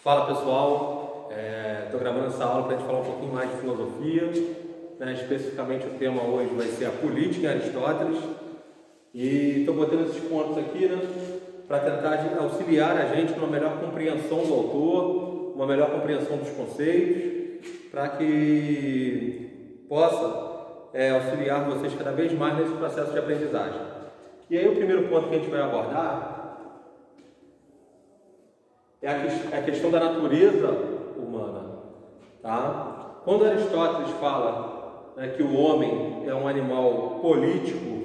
Fala pessoal, estou gravando essa aula para a gente falar um pouquinho mais de filosofia, né? Especificamente o tema hoje vai ser a política em Aristóteles, e estou botando esses pontos aqui, né, para tentar auxiliar a gente numa melhor compreensão do autor, uma melhor compreensão dos conceitos, para que possa auxiliar vocês cada vez mais nesse processo de aprendizagem. E aí o primeiro ponto que a gente vai abordar é a questão da natureza humana, tá? Quando Aristóteles fala, né, que o homem é um animal político,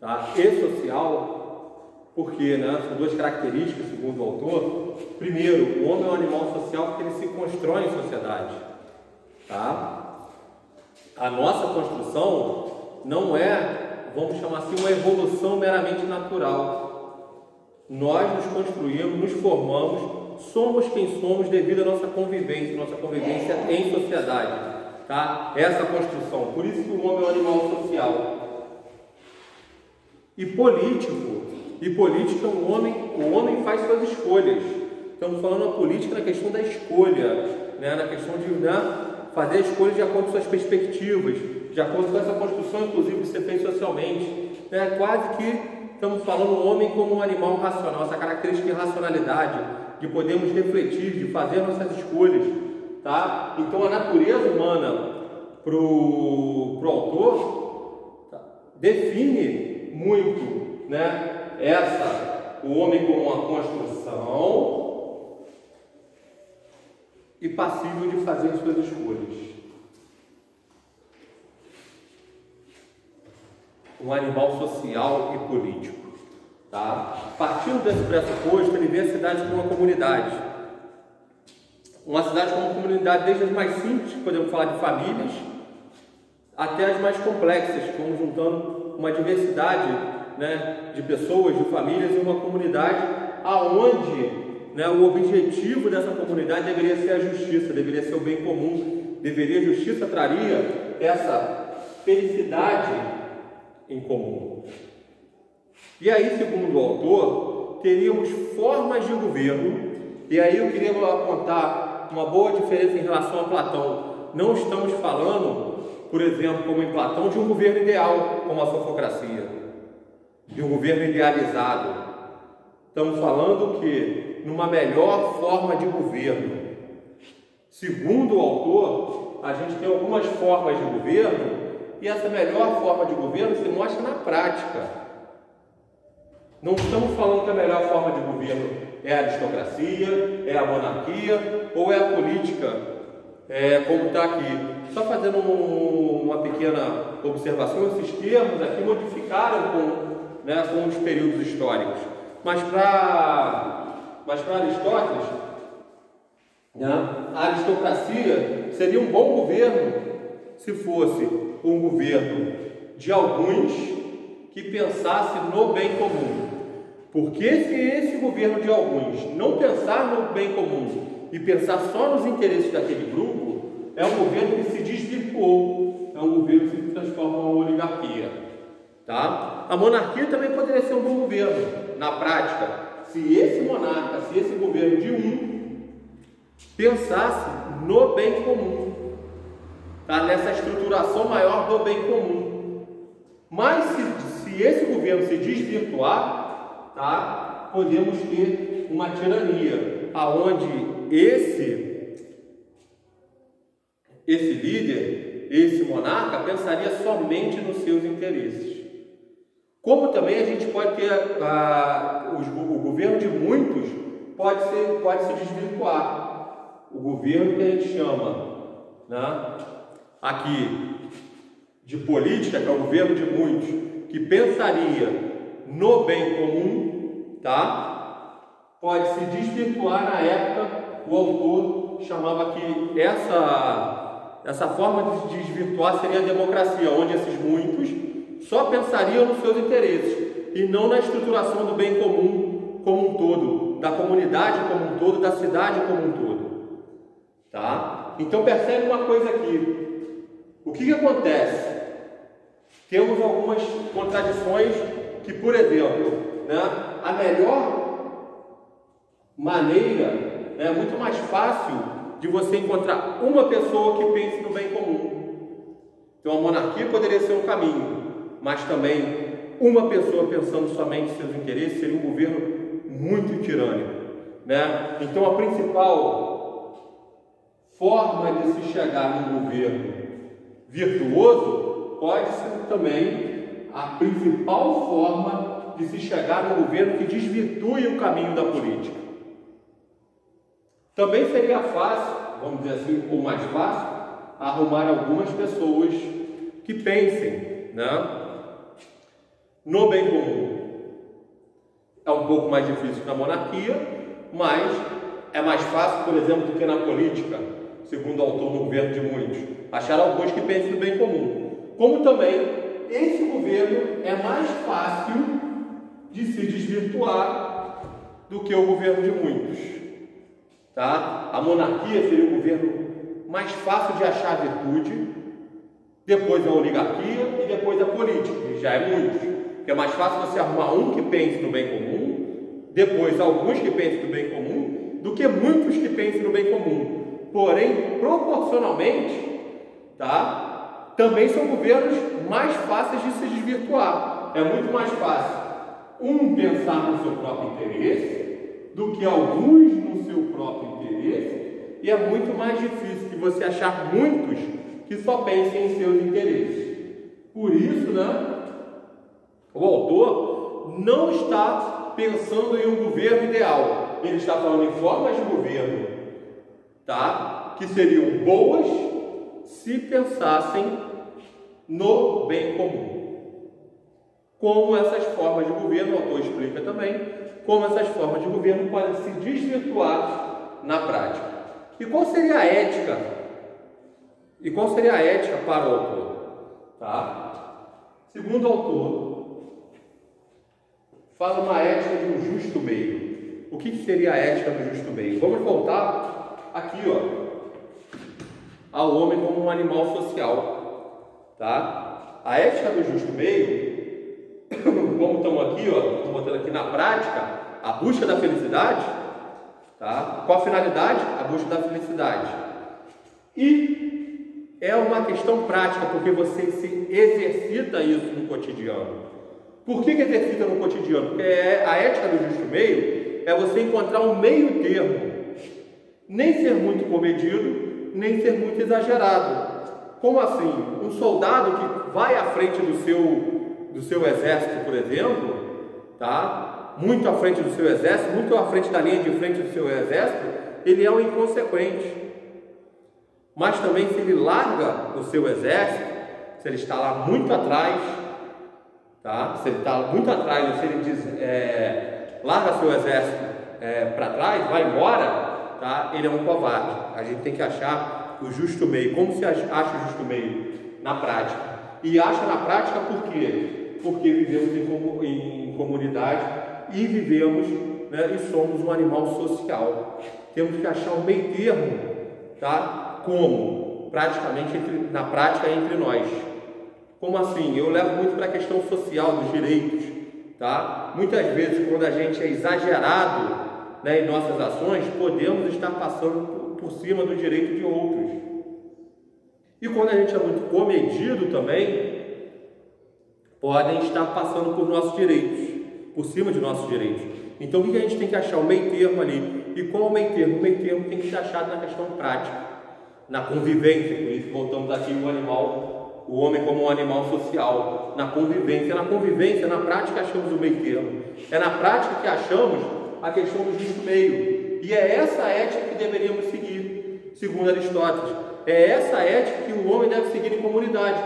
tá, e social, porque, né, são duas características, segundo o autor. Primeiro, o homem é um animal social porque ele se constrói em sociedade, tá? A nossa construção não é, vamos chamar assim, uma evolução meramente natural. Nós nos construímos, nos formamos, somos quem somos devido à nossa convivência em sociedade, tá? Essa construção, por isso que o homem é um animal social. E política, o homem faz suas escolhas. Estamos falando da política na questão da escolha, né? Na questão de, né, fazer escolhas de acordo com suas perspectivas, de acordo com essa construção, inclusive, que você fez socialmente, né? Quase que estamos falando o homem como um animal racional, essa característica de racionalidade, de podermos refletir, de fazer nossas escolhas, tá? Então a natureza humana pro autor, tá, define muito, né, o homem como uma construção e passível de fazer suas escolhas. Um animal social e político, tá? Partindo desse pressuposto, ele vê a cidade como uma comunidade. Uma cidade como uma comunidade, desde as mais simples, podemos falar de famílias, até as mais complexas, como juntando uma diversidade, né, de pessoas, de famílias em uma comunidade, aonde, né, o objetivo dessa comunidade deveria ser a justiça, deveria ser o bem comum, a justiça traria essa felicidade em comum. E aí, segundo o autor, teríamos formas de governo, e aí eu queria apontar uma boa diferença em relação a Platão. Não estamos falando, por exemplo, como em Platão, de um governo ideal, como a sofocracia, de um governo idealizado. Estamos falando que numa melhor forma de governo. Segundo o autor, a gente tem algumas formas de governo, e essa melhor forma de governo se mostra na prática. Não estamos falando que a melhor forma de governo é a aristocracia, é a monarquia ou é a política, como está aqui. Só fazendo uma pequena observação, esses termos aqui modificaram com os períodos históricos. Mas para Aristóteles, né, a aristocracia seria um bom governo se fosse um governo de alguns que pensasse no bem comum. Porque se esse governo de alguns não pensar no bem comum e pensar só nos interesses daquele grupo, é um governo que se desvirtuou, é um governo que se transforma em uma oligarquia, tá? A monarquia também poderia ser um bom governo, na prática, se esse monarca, se esse governo de um pensasse no bem comum, tá? Nessa estruturação maior do bem comum. Mas se esse governo se desvirtuar, tá, podemos ter uma tirania, aonde esse líder, esse monarca, pensaria somente nos seus interesses. Como também a gente pode ter o governo de muitos pode se desvirtuar. O governo que a gente chama, né, aqui de política, que é o governo de muitos, que pensaria no bem comum, tá? Pode se desvirtuar. Na época, o autor chamava que essa forma de se desvirtuar seria a democracia, onde esses muitos só pensariam nos seus interesses e não na estruturação do bem comum como um todo, da comunidade como um todo, da cidade como um todo, tá? Então percebe uma coisa aqui. O que acontece? Temos algumas contradições que, por exemplo, né, a melhor maneira É muito mais fácil de você encontrar uma pessoa que pense no bem comum. Então a monarquia poderia ser um caminho, mas também uma pessoa pensando somente em seus interesses seria um governo muito tirânico, né? Então a principal forma de se chegar num governo virtuoso pode ser também a principal forma de se chegar num governo que desvirtue o caminho da política. Também seria fácil, vamos dizer assim, ou mais fácil, arrumar algumas pessoas que pensem, né, no bem comum. É um pouco mais difícil na monarquia, mas é mais fácil, por exemplo, do que na política, segundo o autor do governo de muitos, achar alguns que pensem no bem comum. Como também esse governo é mais fácil de se desvirtuar do que o governo de muitos. Tá? A monarquia seria o governo mais fácil de achar virtude, depois a oligarquia e depois a política, que já é muitos. Porque é mais fácil você arrumar um que pense no bem comum, depois alguns que pensem no bem comum, do que muitos que pensem no bem comum. Porém, proporcionalmente, tá? Também são governos mais fáceis de se desvirtuar. É muito mais fácil um pensar no seu próprio interesse do que alguns no seu próprio interesse, e é muito mais difícil que você achar muitos que só pensem em seus interesses. Por isso, né, o autor não está pensando em um governo ideal, ele está falando em formas de governo, tá, que seriam boas se pensassem no bem comum. Como essas formas de governo, o autor explica também, como essas formas de governo podem se desvirtuar na prática. E qual seria a ética? E qual seria a ética para o autor? Tá? Segundo o autor, fala uma ética de um justo meio. O que seria a ética do justo meio? Vamos voltar aqui, ó, ao homem como um animal social. Tá? A ética do justo meio, como estamos aqui, ó, estou botando aqui na prática, a busca da felicidade, tá? Qual a finalidade? A busca da felicidade. E é uma questão prática, porque você se exercita isso no cotidiano. Por que exercita no cotidiano? Porque a ética do justo meio é você encontrar um meio termo, nem ser muito comedido, nem ser muito exagerado. Como assim? Um soldado que vai à frente do seu exército, por exemplo, tá? Muito à frente do seu exército, muito à frente da linha de frente do seu exército, ele é um inconsequente. Mas também, se ele larga o seu exército, se ele está lá muito atrás, tá? Se ele está muito atrás, ou se ele diz, larga seu exército para trás, vai embora, tá? Ele é um covarde. A gente tem que achar o justo meio. Como se acha o justo meio? Na prática. E acha na prática por quê? Porque vivemos em comunidade e vivemos, né, e somos um animal social. Temos que achar um meio termo, tá? Como? Praticamente na prática entre nós. Como assim? Eu levo muito para a questão social dos direitos, tá? Muitas vezes, quando a gente é exagerado, né, em nossas ações, podemos estar passando por cima do direito de outros. E quando a gente é muito comedido também, podem estar passando por nossos direitos, por cima de nossos direitos. Então, o que a gente tem que achar? O meio termo ali. E qual é o meio termo? O meio termo tem que ser achado na questão prática, na convivência. Por isso, voltamos aqui o homem como um animal social, na convivência. Na convivência, na prática, achamos o meio termo. É na prática que achamos a questão do justo meio. E é essa ética que deveríamos seguir, segundo Aristóteles. É essa ética que o homem deve seguir em comunidade,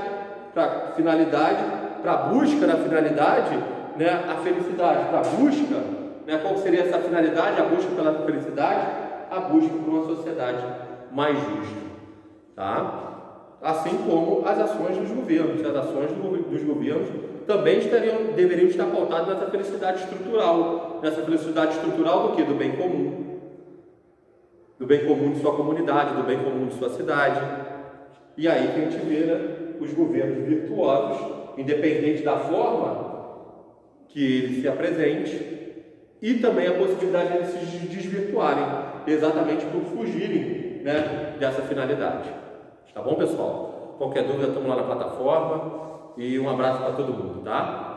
para finalidade, para a busca da finalidade, né, a felicidade. Para a busca, né, qual seria essa finalidade? A busca pela felicidade, a busca por uma sociedade mais justa. Tá? Assim como as ações dos governos. As ações dos governos também deveriam estar pautadas nessa felicidade estrutural. Nessa felicidade estrutural do quê? Do bem comum. Do bem comum de sua comunidade, do bem comum de sua cidade. E aí que a gente vê, né, os governos virtuosos, independente da forma que ele se apresente, e também a possibilidade de eles se desvirtuarem, exatamente por fugirem, né, dessa finalidade. Tá bom, pessoal? Qualquer dúvida, estamos lá na plataforma, e um abraço para todo mundo, tá?